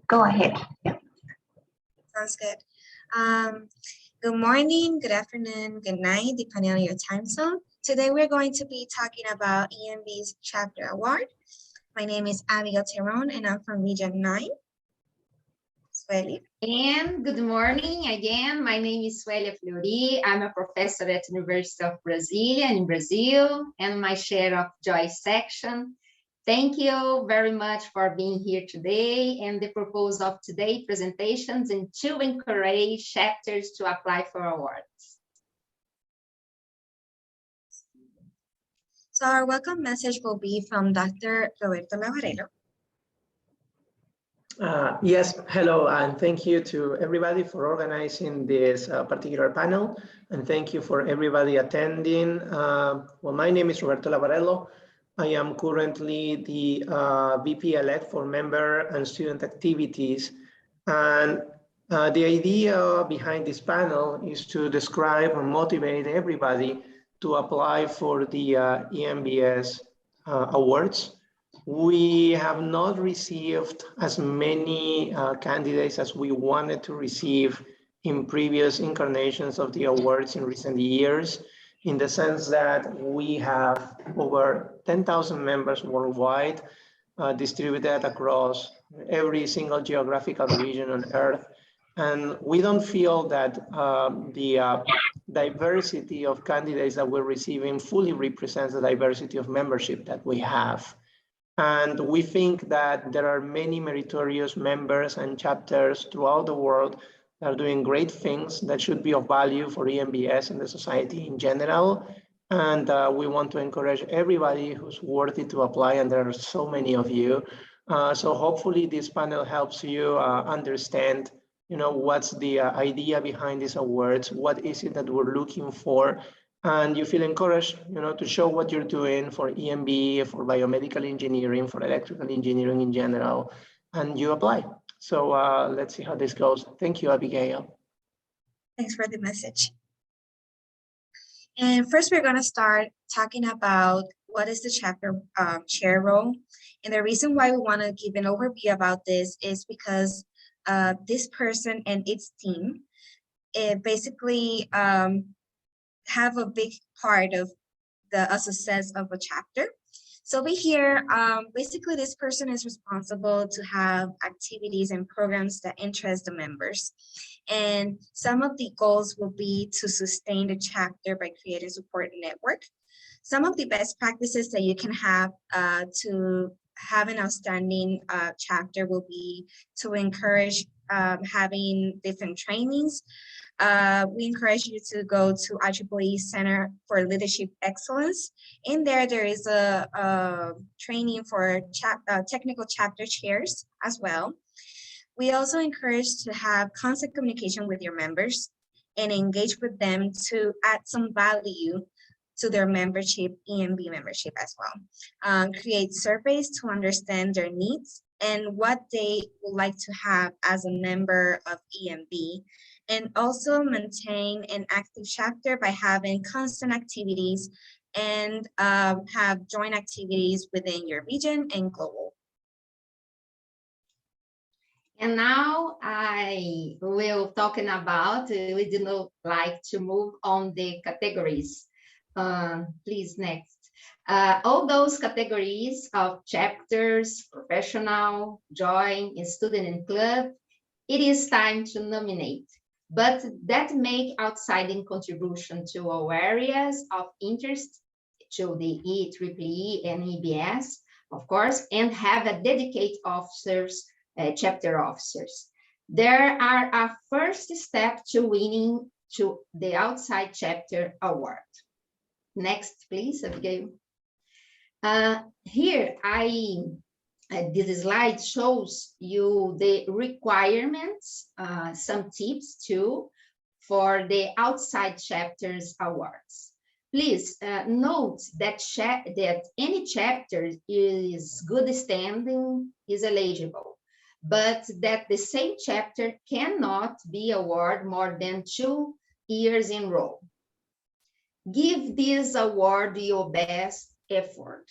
Go ahead. Sounds good. Good morning, good afternoon, good night, depending on your time zone. Today we're going to be talking about EMB's Chapter Award. My name is Abigail Terron and I'm from Region 9. Sueli. And good morning again. My name is Sueli Fleury. I'm a professor at University of Brasília in Brazil and my share of joy section. Thank you very much for being here today. And the purpose of today's presentations is to encourage chapters to apply for awards. So our welcome message will be from Dr. Roberto Lavarello. Yes, hello, and thank you to everybody for organizing this particular panel, and thank you for everybody attending. Well, my name is Roberto Lavarello. I am currently the VP-elect for member and student activities, and the idea behind this panel is to describe and motivate everybody to apply for the EMBS awards. We have not received as many candidates as we wanted to receive in previous incarnations of the awards in recent years, in the sense that we have over 10,000 members worldwide distributed across every single geographical region on Earth. And we don't feel that the diversity of candidates that we're receiving fully represents the diversity of membership that we have. And we think that there are many meritorious members and chapters throughout the world that are doing great things that should be of value for EMBS and the society in general. And we want to encourage everybody who's worthy to apply, and there are so many of you. So hopefully this panel helps you understand, what's the idea behind these awards, what is it that we're looking for, and you feel encouraged, to show what you're doing for EMB, for biomedical engineering, for electrical engineering in general, and you apply. So let's see how this goes. Thank you, Abigail. Thanks for the message. And first, we're going to start talking about what is the chapter chair role. And the reason why we want to give an overview about this is because this person and its team basically have a big part of the success of a chapter. So over here, basically this person is responsible to have activities and programs that interest the members. And some of the goals will be to sustain the chapter by creating support network. Some of the best practices that you can have to have an outstanding chapter will be to encourage having different trainings. We encourage you to go to IEEE Center for Leadership Excellence. In there is a training for technical chapter chairs as well. We also encourage to have constant communication with your members and engage with them to add some value to their membership, EMB membership as well. Create surveys to understand their needs and what they would like to have as a member of EMB. And also maintain an active chapter by having constant activities and have joint activities within your region and global. And now I will talking about, we do not like to move on the categories. Please, next. All those categories of chapters, professional, join, student and club, it is time to nominate. But that make outside contribution to our areas of interest to the EEE and EBS, of course, and have a dedicated officers, chapter officers. There are a first step to winning to the outside chapter award. Next, please, Abigail. Here, this slide shows you the requirements, some tips too, for the outside chapters awards. Please note that any chapter is good standing is eligible, but that the same chapter cannot be awarded more than 2 years in a row. Give this award your best effort.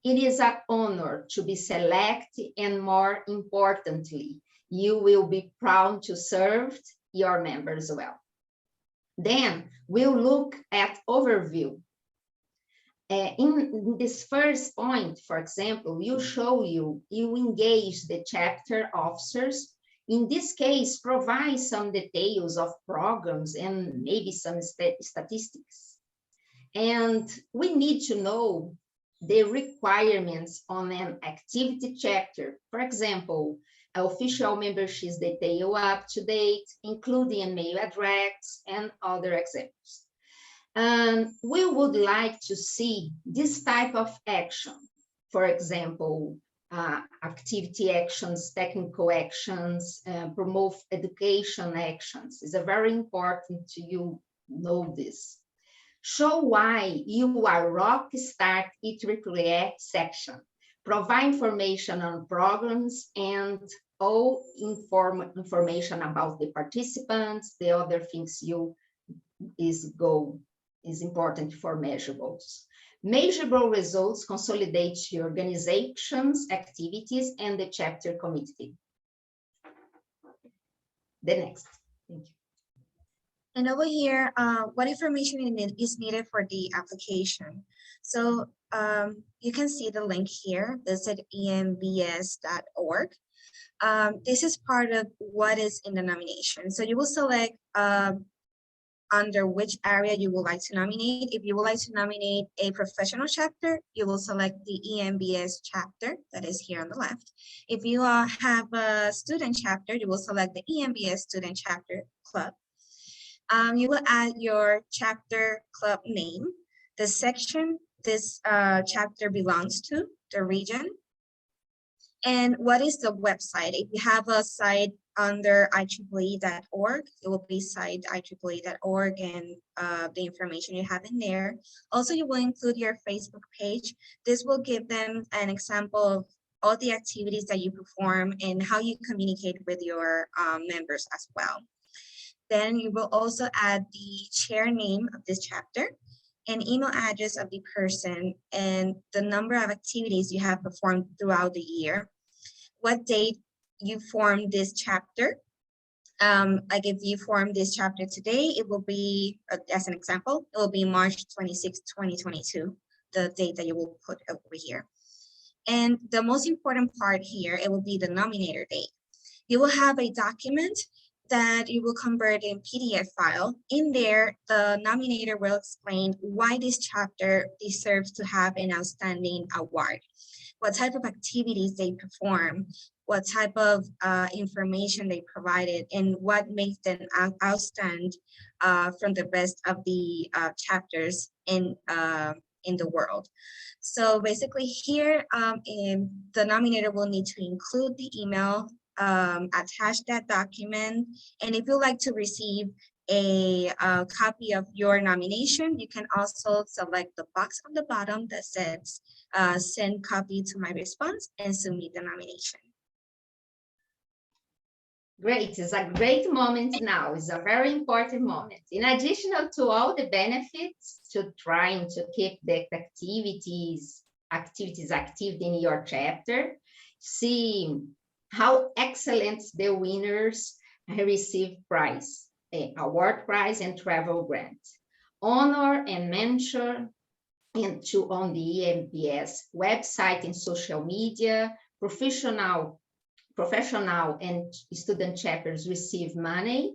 It is an honor to be selected, and more importantly, you will be proud to serve your members well. Then we'll look at overview. In this first point, for example, you engage the chapter officers. In this case, provide some details of programs and maybe some statistics. And we need to know the requirements on an activity chapter. For example, official membership detail up to date, including email address and other examples. And we would like to see this type of action. For example, activity actions, technical actions, promote education actions. It's very important to you know this. Show why you are rock star IEEE section. Provide information on programs and all information about the participants, the other things is important for measurables. Measurable results consolidate the organization's activities and the chapter committee. The next, thank you. And over here, what information is needed for the application? So you can see the link here. This is EMBS.org. This is part of what is in the nomination. So you will select under which area you would like to nominate. If you would like to nominate a professional chapter, you will select the EMBS chapter that is here on the left. If you have a student chapter, you will select the EMBS student chapter club. You will add your chapter club name, the section this chapter belongs to, the region, and what is the website. If you have a site under IEEE.org, it will be site IEEE.org and the information you have in there. Also, you will include your Facebook page. This will give them an example of all the activities that you perform and how you communicate with your members as well. Then you will also add the chair name of this chapter, an email address of the person, and the number of activities you have performed throughout the year. What date you formed this chapter. Like if you form this chapter today, it will be, as an example, it will be March 26, 2022, the date that you will put over here. And the most important part here, it will be the nominator date. You will have a document that you will convert in PDF file. In there, the nominator will explain why this chapter deserves to have an outstanding award, what type of activities they perform, what type of information they provided, and what makes them outstand from the rest of the chapters in the world. So basically here, the nominator will need to include the email, attach that document, and if you'd like to receive a copy of your nomination, you can also select the box on the bottom that says send copy to my response and submit the nomination. Great, it's a great moment now. It's a very important moment. In addition to all the benefits to trying to keep the activities active in your chapter, see how excellent the winners receive prize, award prize and travel grant. Honor and mention on the EMBS website and social media. Professional and student chapters receive money,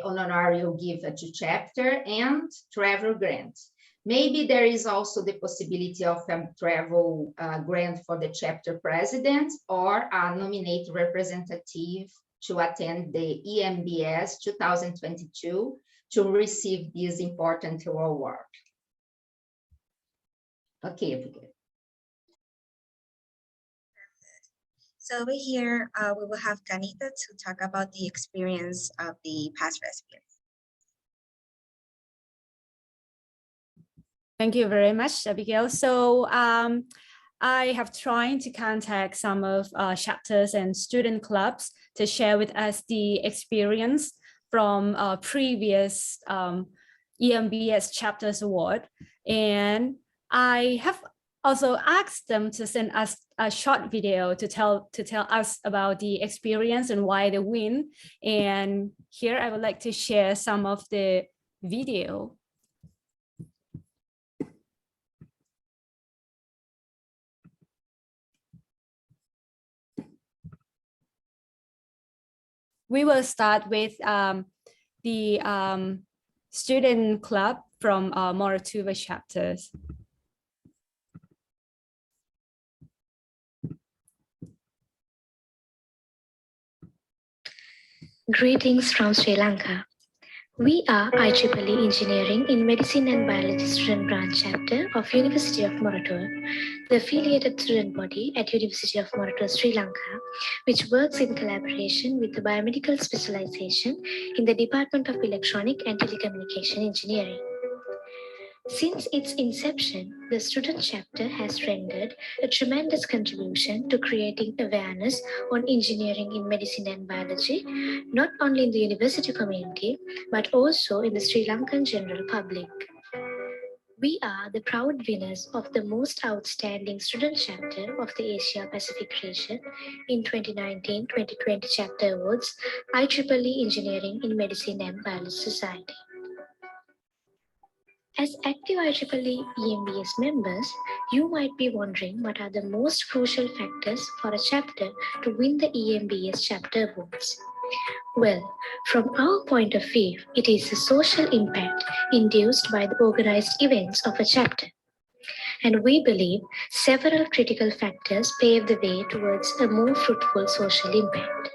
honorarium given to chapter, and travel grant. Maybe there is also the possibility of a travel grant for the chapter president or a nominated representative to attend the EMBS 2022 to receive this important award. Okay. So over here, we will have Kanita to talk about the experience of the past recipients. Thank you very much, Abigail. So I have tried to contact some of chapters and student clubs to share with us the experience from previous EMBS Chapters Award. And I have also asked them to send us a short video to tell us about the experience and why they win. And here I would like to share some of the video. We will start with the student club from Moratuva chapters. Greetings from Sri Lanka. We are IEEE Engineering in Medicine and Biology Student Branch Chapter of University of Moratuva, the affiliated student body at University of Moratuva, Sri Lanka, which works in collaboration with the biomedical specialization in the Department of Electronic and Telecommunication Engineering. Since its inception, the student chapter has rendered a tremendous contribution to creating awareness on engineering in medicine and biology, not only in the university community, but also in the Sri Lankan general public. We are the proud winners of the most outstanding student chapter of the Asia Pacific region in 2019-2020 Chapter Awards, IEEE Engineering in Medicine and Biology Society. As active IEEE EMBS members, you might be wondering what are the most crucial factors for a chapter to win the EMBS Chapter Awards. Well, from our point of view, it is the social impact induced by the organized events of a chapter. And we believe several critical factors pave the way towards a more fruitful social impact.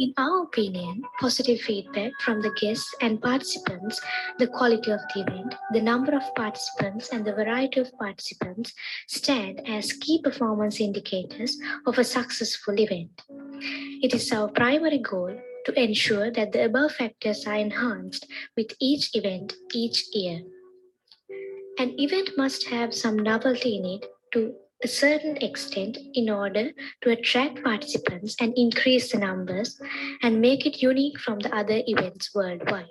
In our opinion, positive feedback from the guests and participants, the quality of the event, the number of participants, and the variety of participants stand as key performance indicators of a successful event. It is our primary goal to ensure that the above factors are enhanced with each event each year. An event must have some novelty in it to a certain extent in order to attract participants and increase the numbers and make it unique from the other events worldwide.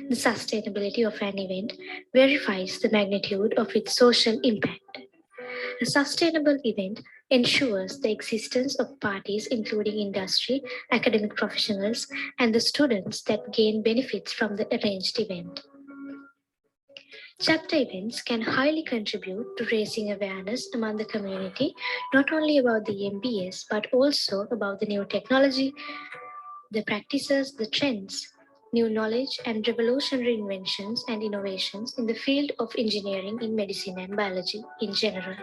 The sustainability of an event verifies the magnitude of its social impact. A sustainable event ensures the existence of parties including industry, academic professionals, and the students that gain benefits from the arranged event. Chapter events can highly contribute to raising awareness among the community, not only about the EMBS, but also about the new technology, the practices, the trends, new knowledge, and revolutionary inventions and innovations in the field of engineering in medicine and biology in general.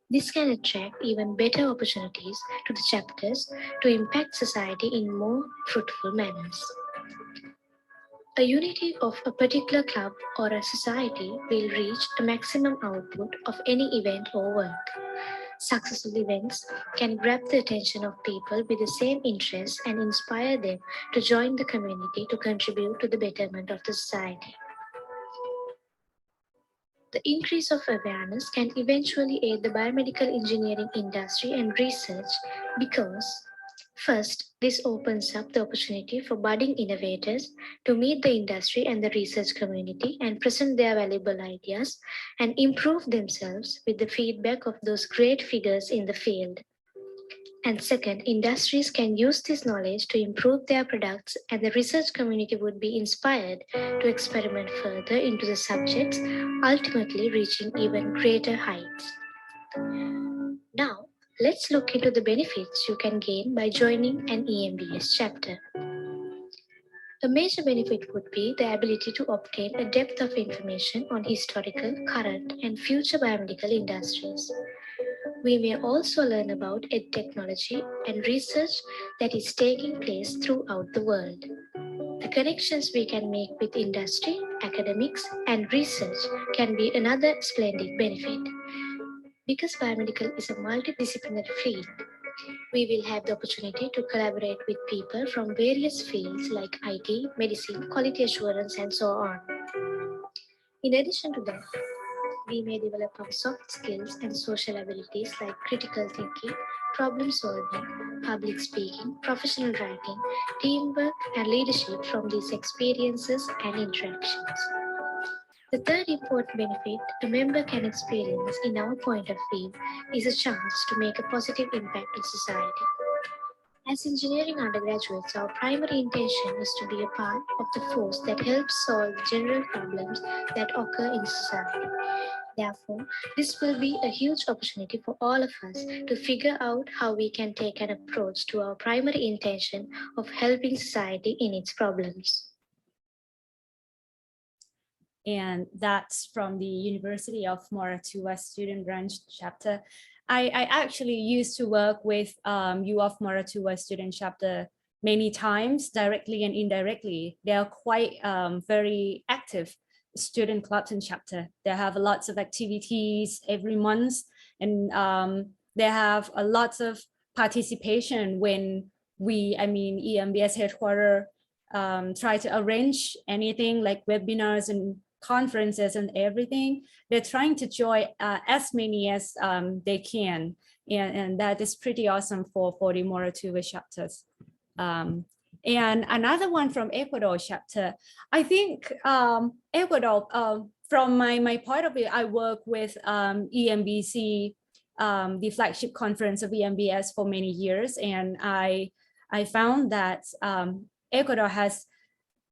This can attract even better opportunities to the chapters to impact society in more fruitful manners. A unity of a particular club or a society will reach a maximum output of any event or work. Successful events can grab the attention of people with the same interests and inspire them to join the community to contribute to the betterment of the society. The increase of awareness can eventually aid the biomedical engineering industry and research because, first, this opens up the opportunity for budding innovators to meet the industry and the research community and present their valuable ideas and improve themselves with the feedback of those great figures in the field. And second, industries can use this knowledge to improve their products, and the research community would be inspired to experiment further into the subjects, ultimately reaching even greater heights. Now, let's look into the benefits you can gain by joining an EMBS chapter. A major benefit would be the ability to obtain a depth of information on historical, current, and future biomedical industries. We may also learn about technology and research that is taking place throughout the world. The connections we can make with industry, academics, and research can be another splendid benefit. Because biomedical is a multidisciplinary field, we will have the opportunity to collaborate with people from various fields like IT, medicine, quality assurance, and so on. In addition to that, we may develop our soft skills and social abilities like critical thinking, problem solving, public speaking, professional writing, teamwork, and leadership from these experiences and interactions. The third important benefit a member can experience, in our point of view, is a chance to make a positive impact on society. As engineering undergraduates, our primary intention is to be a part of the force that helps solve the general problems that occur in society. Therefore, this will be a huge opportunity for all of us to figure out how we can take an approach to our primary intention of helping society in its problems. And that's from the University of Moratuwa Student Branch Chapter. I actually used to work with U of Moratuwa Student Chapter many times, directly and indirectly. They are quite very active student clubs and chapter. They have lots of activities every month, and they have a lot of participation when EMBS headquarters try to arrange anything like webinars and conferences and everything. They're trying to join as many as they can, and that is pretty awesome for the Moratuwa chapters. And another one from Ecuador chapter, I think Ecuador, from my point of view, I work with EMBC, the flagship conference of EMBS for many years, and I found that Ecuador has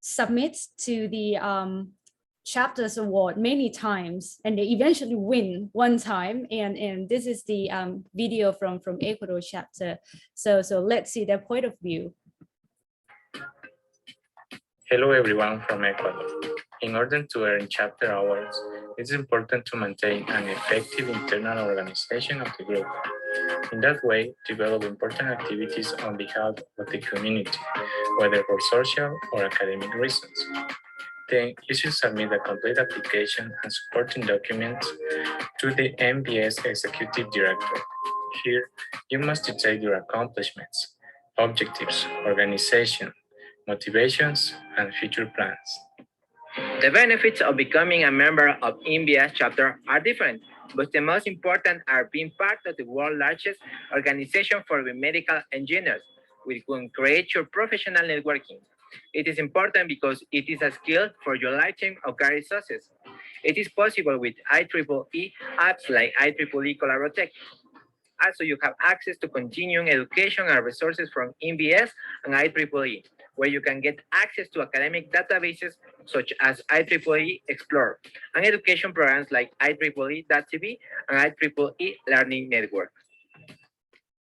submitted to the Chapters Award many times, and they eventually win one time. And this is the video from Ecuador chapter. So let's see their point of view. Hello everyone from Ecuador. In order to earn chapter awards, it's important to maintain an effective internal organization of the group. In that way, develop important activities on behalf of the community, whether for social or academic reasons. Then you should submit a complete application and supporting documents to the EMBS Executive Director. Here, you must detail your accomplishments, objectives, organization, motivations, and future plans. The benefits of becoming a member of EMBS chapter are different, but the most important are being part of the world's largest organization for medical engineers, which will create your professional networking. It is important because it is a skill for your lifetime of career success. It is possible with IEEE apps like IEEE Collaborotech. Also, you have access to continuing education and resources from EMBS and IEEE, where you can get access to academic databases such as IEEE Explore and education programs like IEEE.tv and IEEE Learning Network.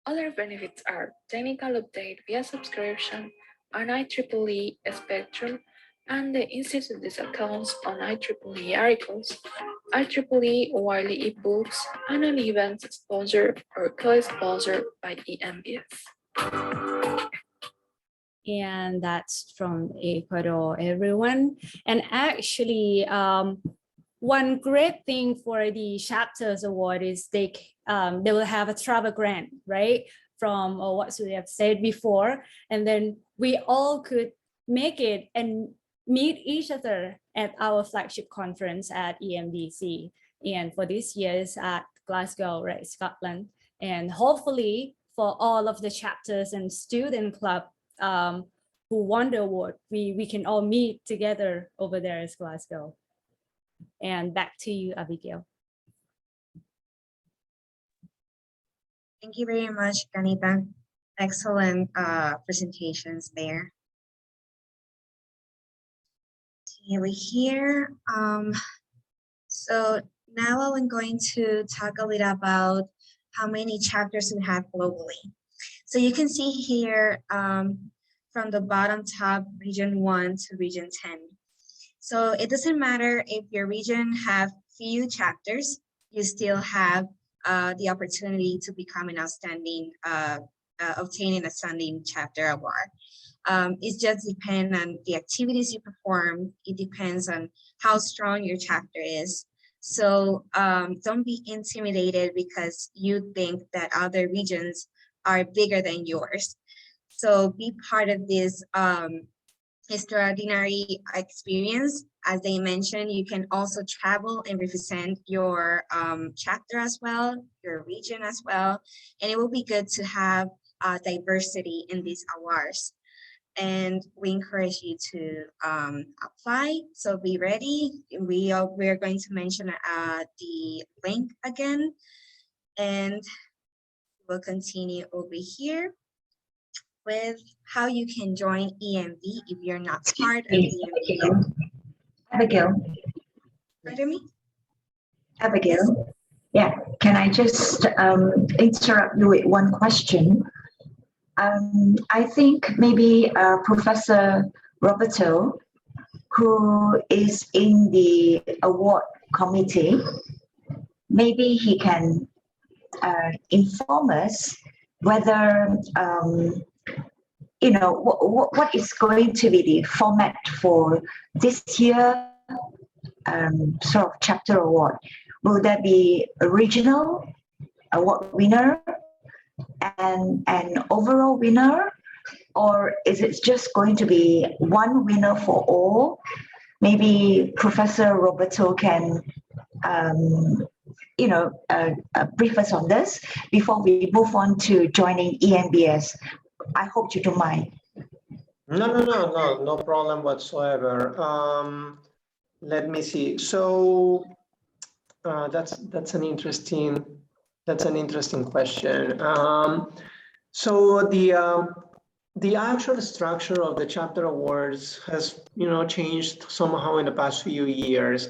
Other benefits are technical update via subscription on IEEE Spectrum and the Institute accounts on IEEE articles, IEEE Wiley ebooks, and an event sponsored or co-sponsored by EMBS. And that's from Ecuador, everyone. And actually, one great thing for the Chapters Award is they will have a travel grant, right? From what we have said before, and then we all could make it and meet each other at our flagship conference at EMBC. And for this year is at Glasgow, right, Scotland. And hopefully for all of the chapters and student club who won the award, we can all meet together over there at Glasgow. And back to you, Abigail. Thank you very much, Kanita. Excellent presentations there. Over here. So now I'm going to talk a little about how many chapters we have globally. So you can see here from the bottom top, region 1 to region 10. So it doesn't matter if your region have few chapters, you still have the opportunity to become an outstanding, obtaining a standing chapter award. It just depends on the activities you perform. It depends on how strong your chapter is. So don't be intimidated because you think that other regions are bigger than yours. So be part of this extraordinary experience. As they mentioned, you can also travel and represent your chapter as well, your region as well. And it will be good to have diversity in these awards. and we encourage you to apply. So be ready. We're going to mention the link again, and we'll continue over here with how you can join EMB if you're not part of EMB. Abigail. Pardon me? Abigail. Yeah, can I just interrupt you with one question? I think maybe Professor Roberto, who is in the award committee, maybe he can inform us whether what is going to be the format for this year sort of chapter award. Will there be a regional award winner and an overall winner, or is it just going to be one winner for all? Maybe Professor Roberto can brief us on this before we move on to joining EMBS. I hope you don't mind. No problem whatsoever. Let me see. So that's an interesting question. So the actual structure of the chapter awards has changed somehow in the past few years.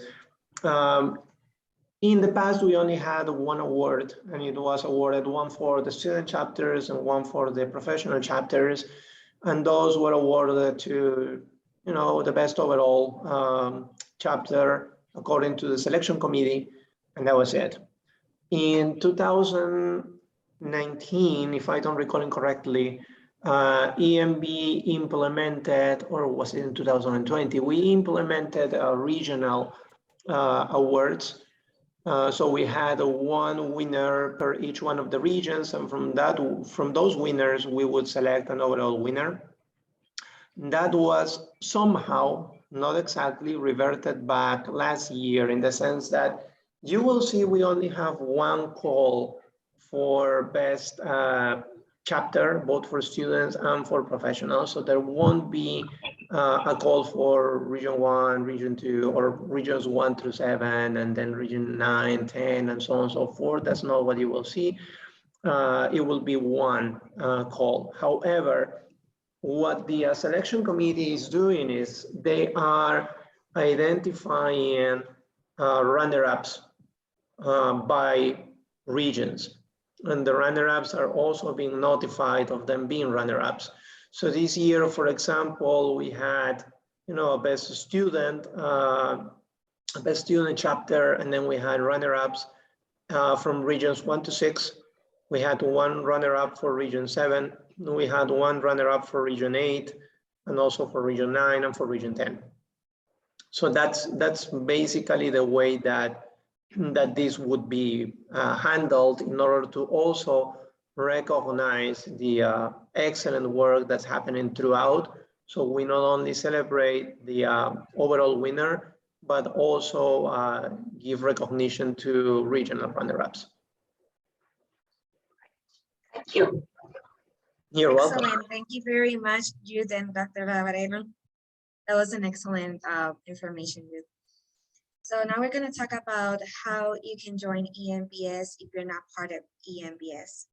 In the past, we only had one award, and it was awarded one for the student chapters and one for the professional chapters, and those were awarded to the best overall chapter according to the selection committee, and that was it. In 2019, if I don't recall incorrectly, EMB implemented, or was it in 2020, we implemented regional awards. So we had one winner per each one of the regions, and from those winners, we would select an overall winner. That was somehow, not exactly, reverted back last year, in the sense that you will see we only have one call for best chapter, both for students and for professionals. So there won't be a call for region 1, region 2, or regions 1 through 7, and then region 9, 10, and so on and so forth. That's not what you will see. It will be one call. However, what the selection committee is doing is they are identifying runner-ups by regions. And the runner-ups are also being notified of them being runner-ups. So this year, for example, we had, a best student chapter, and then we had runner-ups from regions 1 to 6. We had one runner-up for region 7. We had one runner-up for region 8, and also for region 9 and for region 10. So that's basically the way that this would be handled, in order to also recognize the excellent work that's happening throughout. So we not only celebrate the overall winner, but also give recognition to regional runner-ups. Thank you. You're welcome. Excellent. Thank you very much, Jude and Dr. Barbarero. That was an excellent information, Jude. So now we're going to talk about how you can join EMBS if you're not part of EMBS.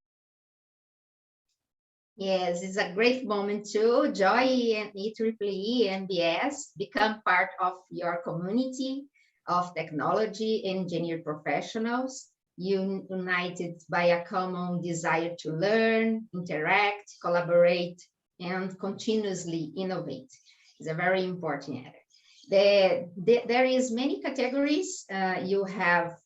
Yes, it's a great moment to join EEE EMBS, become part of your community of technology engineer professionals, united by a common desire to learn, interact, collaborate, and continuously innovate. It's a very important area. There is many categories. We have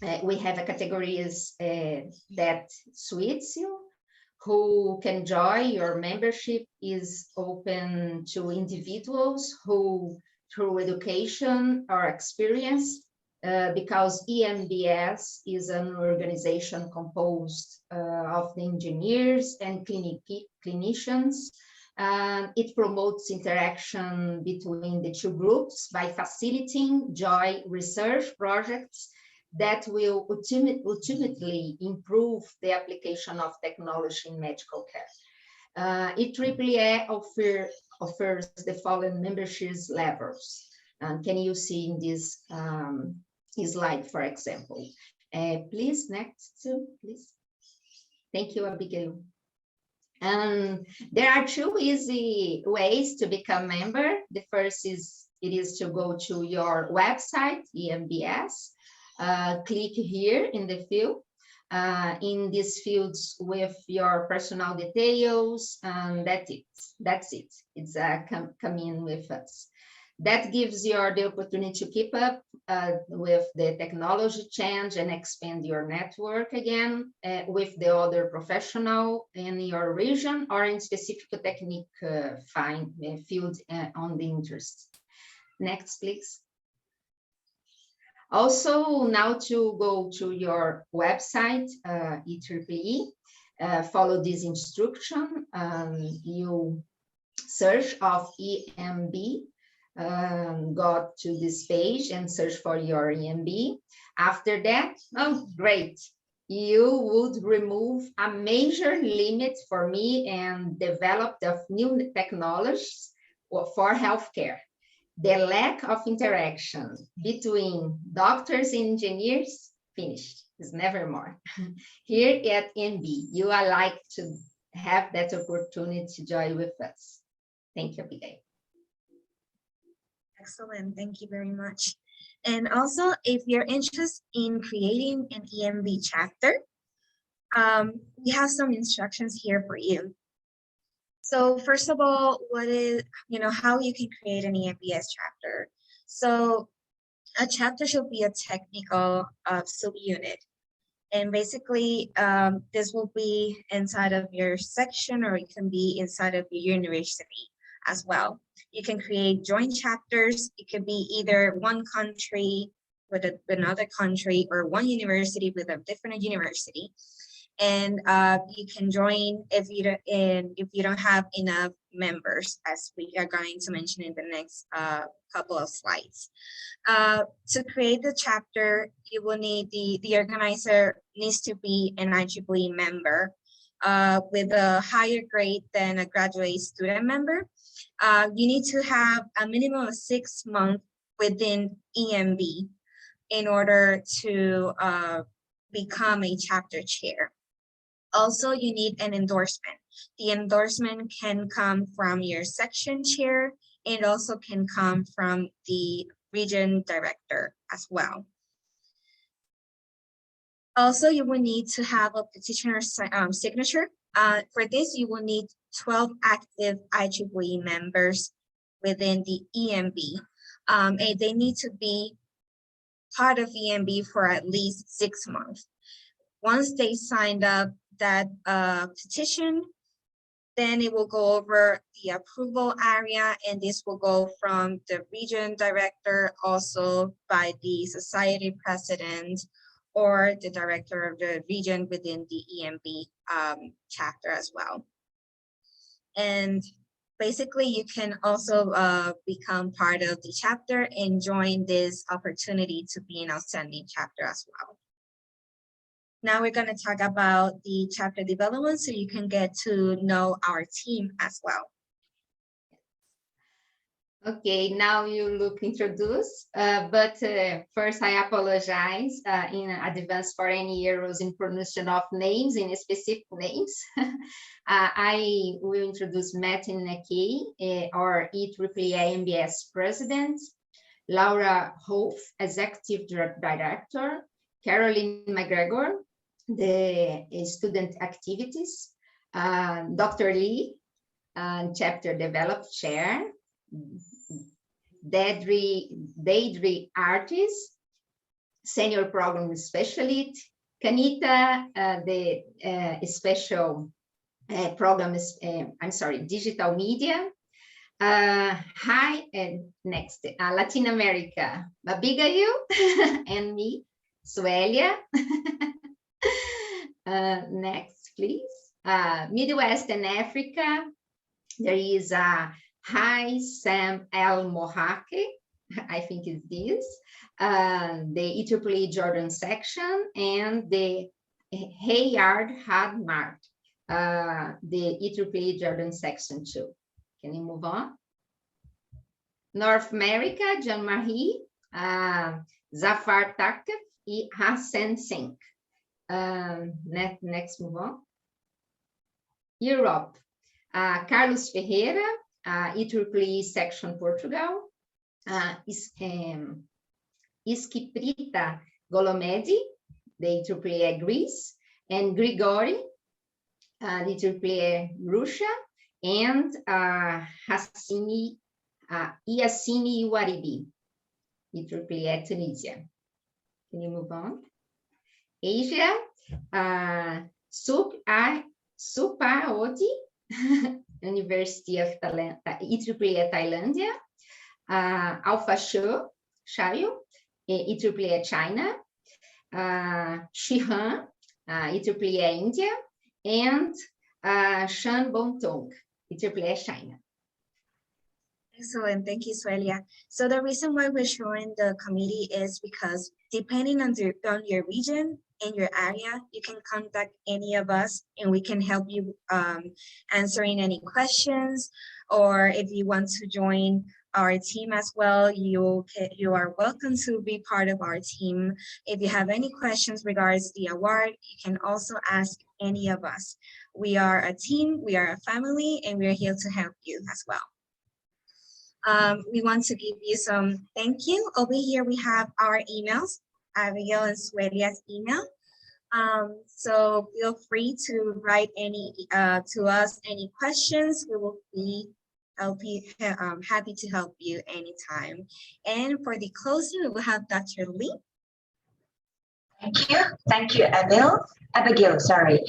a categories that suits you, who can join. Your membership is open to individuals who, through education or experience, because EMBS is an organization composed of the engineers and clinicians. It promotes interaction between the two groups by facilitating joint research projects that will ultimately improve the application of technology in medical care. EEE offers the following membership levels. Can you see in this slide, for example? Please, next, please. Thank you, Abigail. There are two easy ways to become member. The first is to go to your website, EMBS. Click here in the field. In these fields with your personal details, and that's it. It's come in with us. That gives you the opportunity to keep up with the technology change and expand your network again with the other professional in your region or in specific technique field on the interest. Next, please. Also, now to go to your website, EEE, follow this instruction. You search of EMB, go to this page and search for your EMB. After that, oh, great. You would remove a major limit for me and develop the new technologies for healthcare. The lack of interaction between doctors and engineers, finished, is never more. Here at EMB, you are like to have that opportunity to join with us. Thank you, Abigail. Excellent, thank you very much. And also, if you're interested in creating an EMB chapter, we have some instructions here for you. So first of all, how you can create an EMBS chapter. So a chapter should be a technical subunit. And basically, this will be inside of your section, or it can be inside of your university as well. You can create joint chapters. It could be either one country with another country, or one university with a different university. And you can join if you don't have enough members, as we are going to mention in the next couple of slides. To create the chapter, you will need the organizer needs to be an IEEE member with a higher grade than a graduate student member. You need to have a minimum of 6 months within EMB in order to become a chapter chair. Also, you need an endorsement. The endorsement can come from your section chair, and also can come from the region director as well. Also, you will need to have a petitioner's signature. For this, you will need 12 active IEEE members within the EMB. And they need to be part of EMB for at least 6 months. Once they signed up that petition, then it will go over the approval area, and this will go from the region director, also by the society president or the director of the region within the EMB chapter as well. And basically, you can also become part of the chapter and join this opportunity to be an outstanding chapter as well. Now we're going to talk about the chapter development, so you can get to know our team as well. Okay, now you look introduced, but first I apologize in advance for any errors in pronunciation of names, in specific names. I will introduce Martin Nekey, our EEE EMBS president, Laura Hoff, executive director, Caroline McGregor, the student activities, Dr. Lee, chapter development chair, Deidre Artis, senior program specialist, Kanita, the special program, digital media. Hi, and next, Latin America, Abigail, and me, Suelia. Next, please. Midwest and Africa, there is Hi, Sam El Mohake, I think it's this, the EEE Jordan section, and the Hayard Hadmart, the EEE Jordan Section 2. Can you move on? North America, Jean-Marie, Zafar Takef e Hassan Singh. Next, move on. Europe, Carlos Ferreira, EEE Section Portugal, Iskiprita Golomedi, the EEE Greece, and Grigori, the EEE Russia, and Yassini Waribi, EEE Tunisia. Can you move on? Asia, Supaoti, University of EEE Thailandia, Alpha Shayo, EEE China, Shihan, EEE India, and Shan Bontong, EEE China. Excellent, thank you, Suelia. So the reason why we're showing the committee is because depending on your region and your area, you can contact any of us and we can help you answering any questions, or if you want to join our team as well, you are welcome to be part of our team. If you have any questions regards the award, you can also ask any of us. We are a team, we are a family, and we are here to help you as well. We want to give you some thank you. Over here we have our emails, Abigail and Suelia's email. So feel free to write any to us any questions. We will be happy to help you anytime. And for the closing, we will have Dr. Lee. Thank you, Abigail, sorry.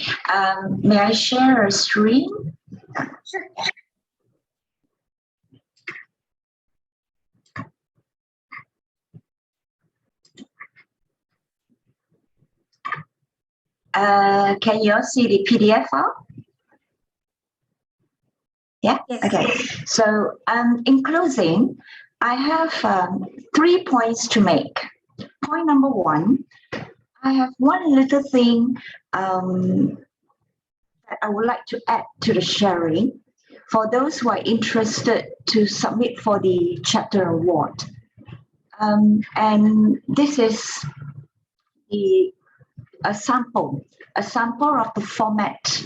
May I share a screen? Sure. Can you all see the PDF file? Yeah, yes. Okay. So in closing, I have 3 points to make. Point number 1, I have one little thing that I would like to add to the sharing for those who are interested to submit for the chapter award. And this is a sample of the format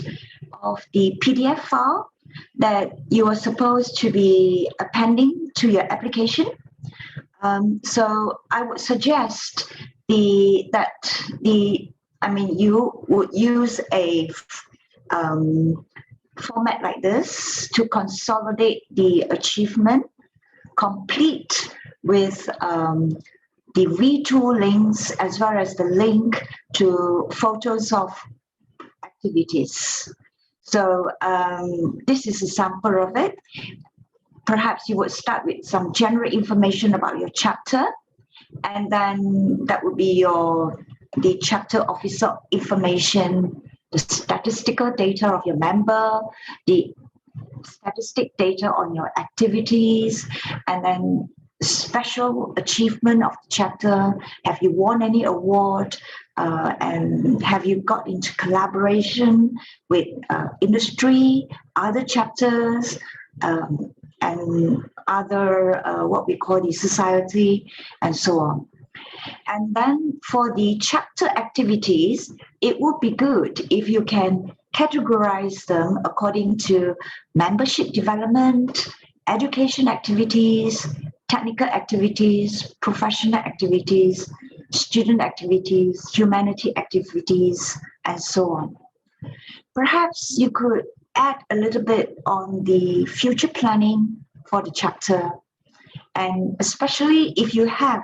of the PDF file that you are supposed to be appending to your application. So I would suggest you would use a format like this to consolidate the achievement, complete with the V2 links as well as the link to photos of activities. So this is a sample of it. Perhaps you would start with some general information about your chapter, and then that would be the chapter officer information, the statistical data of your member, the statistic data on your activities, and then special achievement of the chapter. Have you won any award? And have you got into collaboration with industry, other chapters, and other what we call the society, and so on. And then for the chapter activities, it would be good if you can categorize them according to membership development, education activities, technical activities, professional activities, student activities, humanity activities, and so on. Perhaps you could add a little bit on the future planning for the chapter, and especially if you have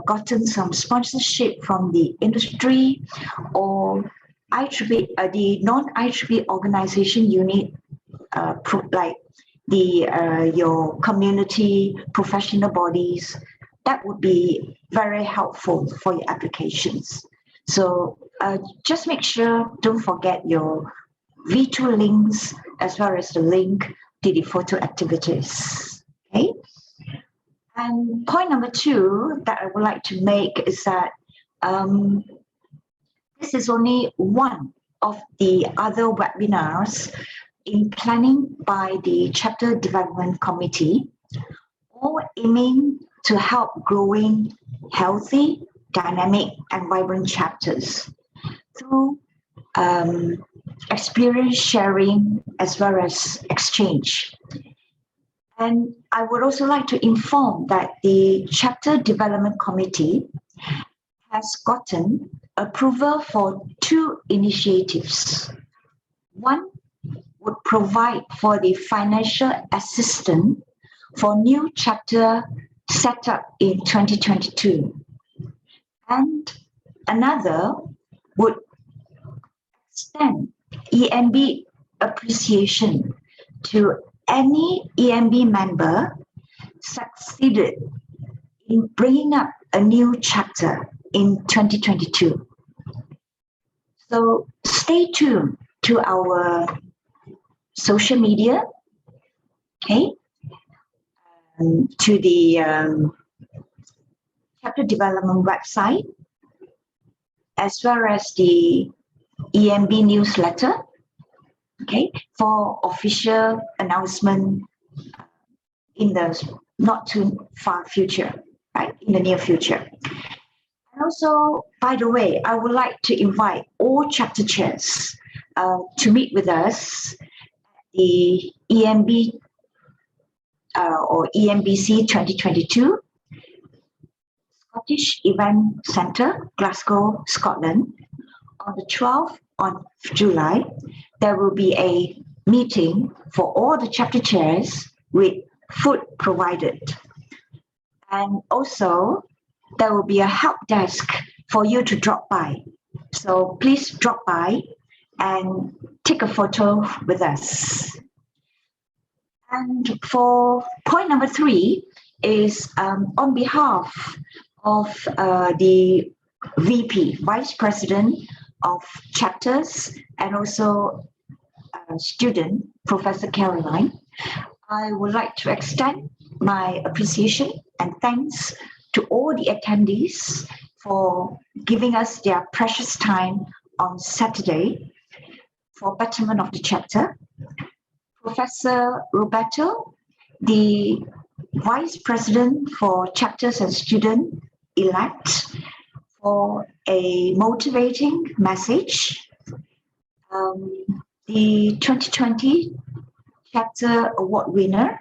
gotten some sponsorship from the industry or the non-IEEE organization unit, like your community professional bodies, that would be very helpful for your applications. So just make sure, don't forget your V2 links as well as the link to the photo activities. Okay. And point number 2 that I would like to make is that this is only one of the other webinars in planning by the Chapter Development Committee, all aiming to help growing healthy, dynamic, and vibrant chapters through experience sharing as well as exchange. And I would also like to inform that the Chapter Development Committee has gotten approval for 2 initiatives. One would provide for the financial assistance for new chapter set up in 2022. And another would extend EMB appreciation to any EMB member succeeded in bringing up a new chapter in 2022. So stay tuned to our social media, okay, to the chapter development website, as well as the EMB newsletter, okay, for official announcement in the not too far future, right, in the near future. And also, by the way, I would like to invite all chapter chairs to meet with us at the EMB or EMBC 2022 Scottish Event Centre, Glasgow, Scotland. On the 12th of July, there will be a meeting for all the chapter chairs with food provided. And also, there will be a help desk for you to drop by. So please drop by and take a photo with us. And for point number 3 is on behalf of the VP, Vice President of Chapters, and also student, Professor Caroline, I would like to extend my appreciation and thanks to all the attendees for giving us their precious time on Saturday for betterment of the chapter. Professor Roberto, the Vice President for Chapters and Student-elect, for a motivating message. The 2020 Chapter Award winner,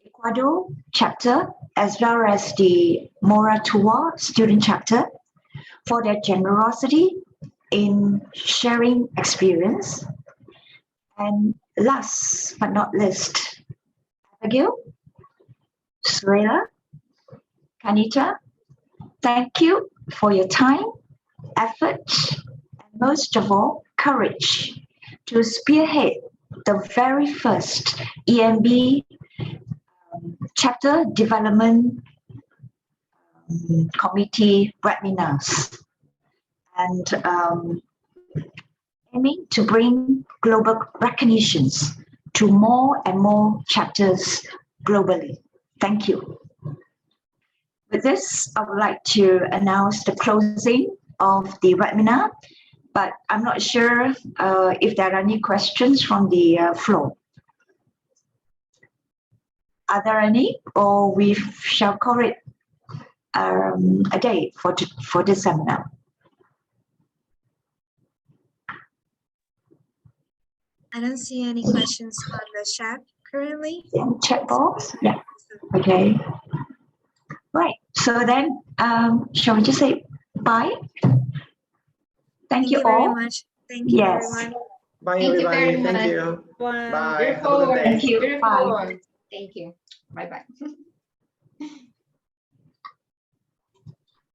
Ecuador Chapter, as well as the Moratua Student Chapter, for their generosity in sharing experience. And last but not least, Abigail, Suela, Kanita, thank you for your time, effort, and most of all, courage to spearhead the very first EMB Chapter Development Committee webinars, and aiming to bring global recognitions to more and more chapters globally. Thank you. With this, I would like to announce the closing of the webinar, but I'm not sure if there are any questions from the floor. Are there any, or we shall call it a day for this seminar? I don't see any questions on the chat currently. Yeah, chat box. Yeah. Okay. Right. So then, shall we just say bye? Thank you all. Very much. Thank you, Yes. everyone. Bye, Thank you everybody. very Thank much. you. Bye. Bye. Have a good day. Thank you. Bye. Thank you. Bye-bye.